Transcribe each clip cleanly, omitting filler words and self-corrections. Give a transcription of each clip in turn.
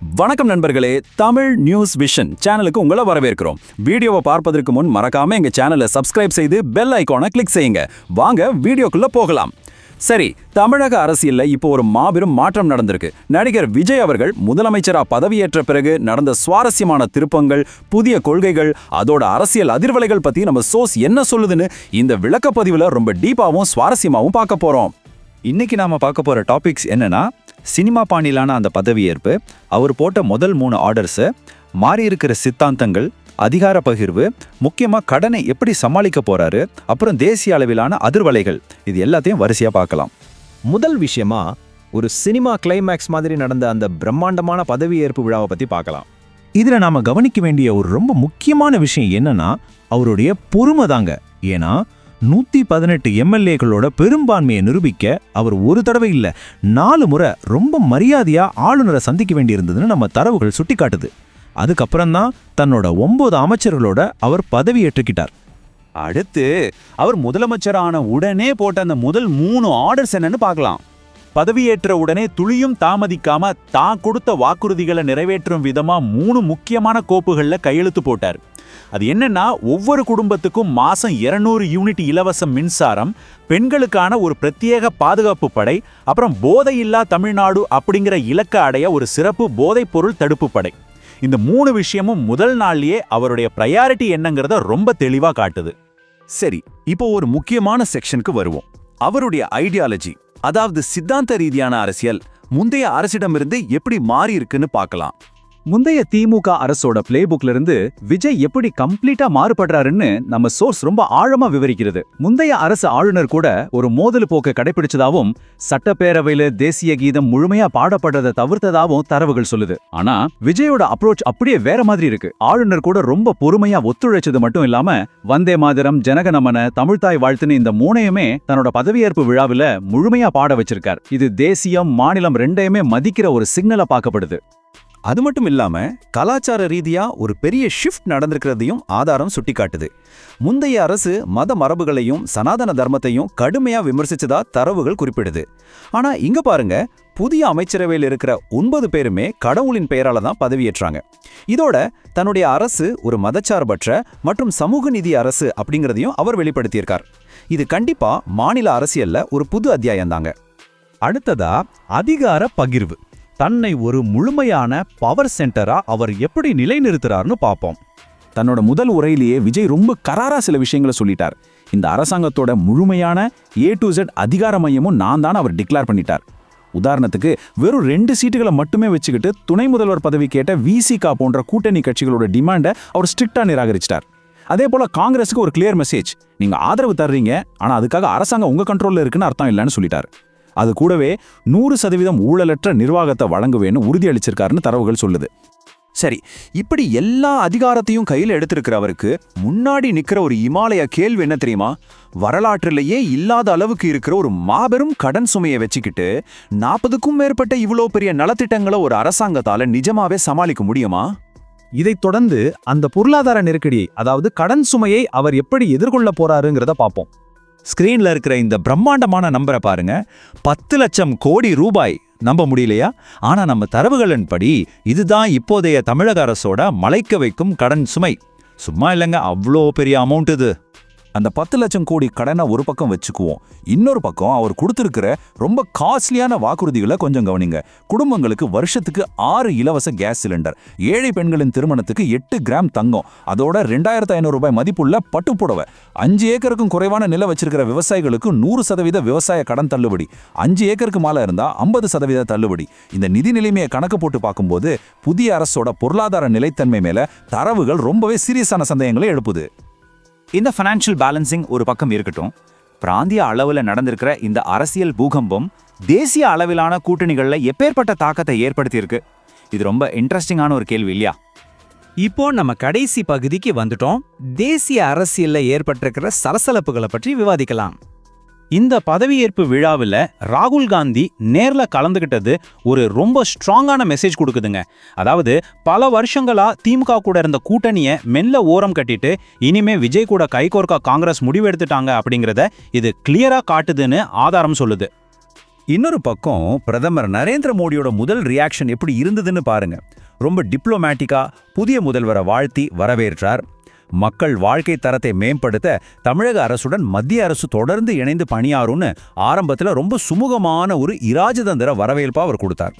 வணக்கம் நண்பர்களே, Tamil news vision சேனலுக்கு உங்களை வரவேற்கிறோம். வீடியோவை பார்ப்பதற்கு முன் மறக்காம எங்க சேனலை சப்ஸ்கிரைப் செய்து பெல் ஐகானை கிளிக் செய்யுங்க. வாங்க வீடியோக்குள்ள போகலாம். சரி, தமிழக அரசியல்ல இப்போ ஒரு மாபெரும் மாற்றம் நடந்திருக்கு. நடிகர் விஜய் அவர்கள் முதலமைச்சரா பதவியேற்ற பிறகு நடந்த சுவாரஸ்யமான திருப்பங்கள், புதிய கொள்கைகள், அதோட அரசியல் அதிர்வலைகள் பத்தி நம்ம சோர்ஸ் என்ன சொல்லுதுன்னு இந்த விளக்கப்பதிவுல ரொம்ப டீப்பாவும் சுவாரஸ்யமாவும் பார்க்க போறோம். இன்னைக்கு நாம பார்க்க போற டாபிக்ஸ் என்னன்னா, சினிமா பாணியிலான அந்த பதவியேற்பு, அவர் போட்ட முதல் 3 ஆர்டர்ஸு, மாறி இருக்கிற சித்தாந்தங்கள், அதிகார பகிர்வு, முக்கியமா கடனை எப்படி சமாளிக்க போறாரு, அப்புறம் தேசிய அளவிலான அதிர்வலைகள், இது எல்லாத்தையும் வரிசையா பார்க்கலாம். முதல் விஷயமா ஒரு சினிமா கிளைமேக்ஸ் மாதிரி நடந்த அந்த பிரம்மாண்டமான பதவியேற்பு விழாவை பத்தி பார்க்கலாம். இதுல நாம கவனிக்க வேண்டிய ஒரு ரொம்ப முக்கியமான விஷயம் என்னன்னா, அவருடைய பொறுமை தாங்க. ஏன்னா 118 எம்எல்ஏக்களோட பெரும்பான்மையை நிரூபிக்க அவர் ஒரு தடவை இல்ல 4 முறை ரொம்ப மரியாதையா ஆளுநரை சந்திக்க வேண்டியிருந்ததுன்னு நம்ம தரவுகள் சுட்டிக்காட்டுது. அதுக்கப்புறம்தான் தன்னோட 9 அமைச்சர்களோட அவர் பதவியேற்றுக்கிட்டார். அடுத்து அவர் முதலமைச்சரான உடனே போட்ட அந்த முதல் 3 ஆர்டர்ஸ் என்னன்னு பார்க்கலாம். பதவியேற்ற உடனே துளியும் தாமதிக்காம தான் கொடுத்த வாக்குறுதிகளை நிறைவேற்றும் விதமா 3 முக்கியமான கோப்புகள்ல கையெழுத்து போட்டார். அது என்னன்னா, ஒவ்வொரு குடும்பத்துக்கும் மாசம் 200 யூனிட் இலவச மின்சாரம், பெண்களுக்கான ஒரு பிரத்யேக பாதுகாப்பு படை, அப்புறம் போதையில்லா தமிழ்நாடு அப்படிங்கிற இலக்க அடைய ஒரு சிறப்பு போதைப் பொருள் தடுப்பு படை. இந்த 3 விஷயமும் முதல் நாள்லயே அவருடைய பிரையாரிட்டி என்னங்கிறத ரொம்ப தெளிவா காட்டுது. சரி, இப்போ ஒரு முக்கியமான செக்ஷனுக்கு வருவோம். அவருடைய ஐடியாலஜி, அதாவது சித்தாந்த ரீதியான அரசியல் முந்தைய அரசிடமிருந்து எப்படி மாறி இருக்குன்னு பார்க்கலாம். முந்தைய திமுக அரசோட பிளேபுக்ல இருந்து விஜய் எப்படி கம்ப்ளீட்டா மாறுபடுறாருன்னு நம்ம சோர்ஸ் ரொம்ப ஆழமா விவரிக்கிறது. முந்தைய அரசு ஆளுநர் கூட ஒரு மோதல் போக்க கடைபிடிச்சதாவும், சட்டப்பேரவையில தேசிய கீதம் முழுமையா பாடப்படுறதை தவிர்த்ததாவும் தரவுகள் சொல்லுது. ஆனா விஜயோட அப்ரோச் அப்படியே வேற மாதிரி இருக்கு. ஆளுநர் கூட ரொம்ப பொறுமையா ஒத்துழைச்சது மட்டும் இல்லாம, வந்தே மாதரம், ஜனகணமன, தமிழ்தாய் வாழ்த்துன்னு இந்த 3ஐயுமே தன்னோட பதவியேற்பு விழாவில முழுமையா பாட வச்சிருக்கார். இது தேசியம், மாநிலம் ரெண்டையுமே மதிக்கிற ஒரு சிக்னலா பார்க்கப்படுது. அது மட்டும் இல்லாம கலாச்சார ரீதியா ஒரு பெரிய ஷிஃப்ட் நடந்திருக்கிறதையும் ஆதாரம் சுட்டிக்காட்டுது. முந்தைய அரசு மத மரபுகளையும் சனாதன தர்மத்தையும் கடுமையா விமர்சிச்சதா தரவுகள் குறிப்பிடுது. ஆனா இங்க பாருங்க, புதிய அமைச்சரவையில் இருக்கிற 9 பேருமே கடவுளின் பெயரால தான் பதவியேற்றாங்க. இதோட தன்னுடைய அரசு ஒரு மதச்சார்பற்ற மற்றும் சமூக நீதி அரசு அப்படிங்கிறதையும் அவர் வெளிப்படுத்தியிருக்கார். இது கண்டிப்பா மாநில அரசியல்ல ஒரு புது அத்தியாயம் தாங்க. அடுத்ததா அதிகார பகிர்வு. தன்னை ஒரு முழுமையான பவர் சென்டரா அவர் எப்படி நிலைநிறுத்துறாருன்னு பார்ப்போம். தன்னோட முதல் உரையிலேயே விஜய் ரொம்ப கராரா சில விஷயங்களை சொல்லிட்டார். இந்த அரசாங்கத்தோட முழுமையான A to Z அதிகார மையமும் நான் தான் அவர் டிக்ளேர் பண்ணிட்டார். உதாரணத்துக்கு, வெறும் 2 சீட்டுகளை மட்டுமே வச்சுக்கிட்டு துணை முதல்வர் பதவி கேட்ட VCK போன்ற கூட்டணி கட்சிகளோட டிமாண்டை அவர் ஸ்ட்ரிக்டா நிராகரிச்சிட்டார். அதே போல காங்கிரஸுக்கு ஒரு கிளியர் மெசேஜ், நீங்க ஆதரவு தர்றீங்க, ஆனா அதுக்காக அரசாங்கம் உங்க கண்ட்ரோல்ல இருக்குன்னு அர்த்தம் இல்லைன்னு சொல்லிட்டார். அது கூடவே 100% ஊழலற்ற நிர்வாகத்தை வழங்குவேன்னு உறுதியளிச்சிருக்காருன்னு தரவுகள் சொல்லுது. சரி, இப்படி எல்லா அதிகாரத்தையும் கையில் எடுத்திருக்கிற அவருக்கு முன்னாடி நிக்கிற ஒரு இமாலய கேள்வி என்ன தெரியுமா? வரலாற்றிலேயே இல்லாத அளவுக்கு இருக்கிற ஒரு மாபெரும் கடன் சுமையை வச்சுக்கிட்டு 40க்கும் மேற்பட்ட இவ்வளோ பெரிய நலத்திட்டங்களை ஒரு அரசாங்கத்தால நிஜமாவே சமாளிக்க முடியுமா? இதைத் தொடர்ந்து அந்த பொருளாதார நெருக்கடியை, அதாவது கடன் சுமையை அவர் எப்படி எதிர்கொள்ள போறாருங்கிறத பார்ப்போம். ஸ்கிரீன்ல இருக்கிற இந்த பிரம்மாண்டமான நம்பரை பாருங்க. 10 லட்சம் கோடி ரூபாய். நம்ப முடியலையா? ஆனா நம்ம தரவுகளின்படி இதுதான் இப்போதைய தமிழக அரசோட மலைக்க வைக்கும் கடன் சுமை. சும்மா இல்லைங்க, அவ்வளோ பெரிய அமௌண்ட் இது. அந்த 10 லட்சம் கோடி கடனை ஒரு பக்கம் வச்சுக்குவோம். இன்னொரு பக்கம் அவர் கொடுத்திருக்கிற ரொம்ப காஸ்ட்லியான வாக்குறுதிகளை கொஞ்சம் கவனிங்க. குடும்பங்களுக்கு வருஷத்துக்கு 6 இலவச கேஸ் சிலிண்டர், ஏழை பெண்களின் திருமணத்துக்கு 8 கிராம் தங்கம், அதோட 2500 ரூபாய் மதிப்புள்ள பட்டுப்புடவை, 5 ஏக்கருக்கும் குறைவான நிலம் வச்சிருக்கிற விவசாயிகளுக்கு 100% விவசாய கடன் தள்ளுபடி, 5 ஏக்கருக்கு மேல இருந்தா 50% தள்ளுபடி. இந்த நிதி நிலைமையை கணக்கு போட்டு பார்க்கும்போது புதிய அரசோட பொருளாதார நிலைத்தன்மை மேல தரவுகள் ரொம்பவே சீரியஸான சந்தேகங்களை எழுப்புது. இந்த ஃபைனான்ஷியல் பேலன்சிங் ஒரு பக்கம் இருக்கட்டும், பிராந்திய அளவில் நடந்திருக்கிற இந்த அரசியல் பூகம்பம் தேசிய அளவிலான கூட்டணிகளில் எப்பேற்பட்ட தாக்கத்தை ஏற்படுத்தியிருக்கு? இது ரொம்ப இன்ட்ரெஸ்டிங்கான ஒரு கேள்வி இல்லையா? இப்போ நம்ம கடைசி பகுதிக்கு வந்துட்டோம். தேசிய அரசியல்ல ஏற்பட்டிருக்கிற சலசலப்புகளை பற்றி விவாதிக்கலாம். இந்த பதவியேற்பு விழாவில் ராகுல் காந்தி நேர்ல கலந்துகிட்டது ஒரு ரொம்ப ஸ்ட்ராங்கான மெசேஜ் கொடுக்குதுங்க. அதாவது பல வருஷங்களா திமுக கூட இருந்த கூட்டணியை மெல்ல ஓரம் கட்டிட்டு இனிமே விஜய் கூட கைகோர்க்க காங்கிரஸ் முடிவெடுத்துட்டாங்க அப்படிங்கிறத இது கிளியரா காட்டுதுன்னு ஆதாரம் சொல்லுது. இன்னொரு பக்கம் பிரதமர் நரேந்திர மோடியோட முதல் ரியாக்ஷன் எப்படி இருந்ததுன்னு பாருங்க. ரொம்ப டிப்ளோமேட்டிக்கா புதிய முதல்வரை வாழ்த்தி வரவேற்றார். மக்கள் வாழ்க்கை தரத்தை மேம்படுத்த தமிழக அரசுடன் மத்திய அரசு தொடர்ந்து இணைந்து பணியாறும்னு ஆரம்பத்துல ரொம்ப சுமூகமான ஒரு இராஜதந்திர வரவேற்பா அவர் கொடுத்தார்.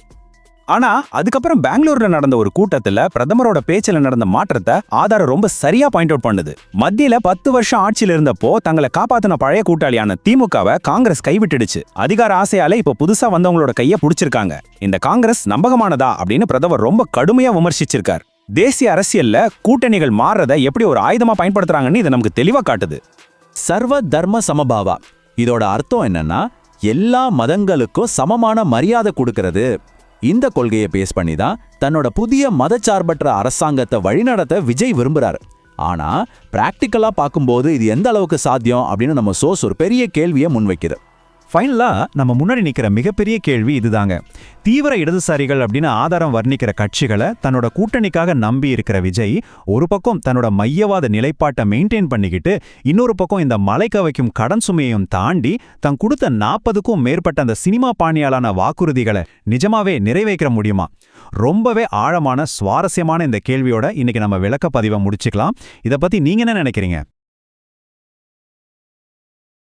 ஆனா அதுக்கப்புறம் பெங்களூர்ல நடந்த ஒரு கூட்டத்துல பிரதமரோட பேச்சில் நடந்த மாற்றத்தை ஆதாரம் ரொம்ப சரியா பாயிண்ட் அவுட் பண்ணுது. மத்தியில 10 வருஷம் ஆட்சியில இருந்தப்போ தங்களை காப்பாத்தின பழைய கூட்டாளியான திமுகவை காங்கிரஸ் கைவிட்டுடுச்சு. அதிகார ஆசையால இப்ப புதுசா வந்தவங்களோட கைய புடிச்சிருக்காங்க. இந்த காங்கிரஸ் நம்பகமானதா அப்படின்னு பிரதமர் ரொம்ப கடுமையா விமர்சிச்சிருக்கார். தேசிய அரசியல்ல கூட்டணிகள் மாறுறத எப்படி ஒரு ஆயுதமா பயன்படுத்துறாங்கன்னு இது நமக்கு தெளிவா காட்டுது. சர்வ தர்ம சமபாவா இதோட அர்த்தம் என்னன்னா எல்லா மதங்களுக்கும் சமமான மரியாதை கொடுக்கறது. இந்த கொள்கையை பேஸ் பண்ணி தான் தன்னோட புதிய மதச்சார்பற்ற அரசாங்கத்தை வழிநடத்த விஜய் விரும்புறாரு. ஆனா பிராக்டிக்கலா பார்க்கும்போது இது எந்த அளவுக்கு சாத்தியம் அப்படின்னு நம்ம சோர்ஸ் ஒரு பெரிய கேள்வியை முன்வைக்குது. ஃபைனலா நம்ம முன்னாடி நிக்கிற மிகப்பெரிய கேள்வி இதுதாங்க. தீவிர இடதுசாரிகள் அப்படின்னு ஆதாரம் வர்ணிக்கிற கட்சிகளை தன்னோட கூட்டணிக்காக நம்பி இருக்கிற விஜய் ஒரு பக்கம் தன்னோட மையவாத நிலைப்பாட்டை மெயின்டைன் பண்ணிக்கிட்டு இன்னொரு பக்கம் இந்த மலைக்க வைக்கும் கடன் சுமையையும் தாண்டி தான் கொடுத்த 40க்கும் மேற்பட்ட அந்த சினிமா பாணியாலான வாக்குறுதிகளை நிஜமாவே நிறைவேற்ற முடியுமா? ரொம்பவே ஆழமான சுவாரஸ்யமான இந்த கேள்வியோட இன்னைக்கு நம்ம விளக்க பதிவை முடிச்சுக்கலாம். இதை பத்தி நீங்க என்ன நினைக்கிறீங்க?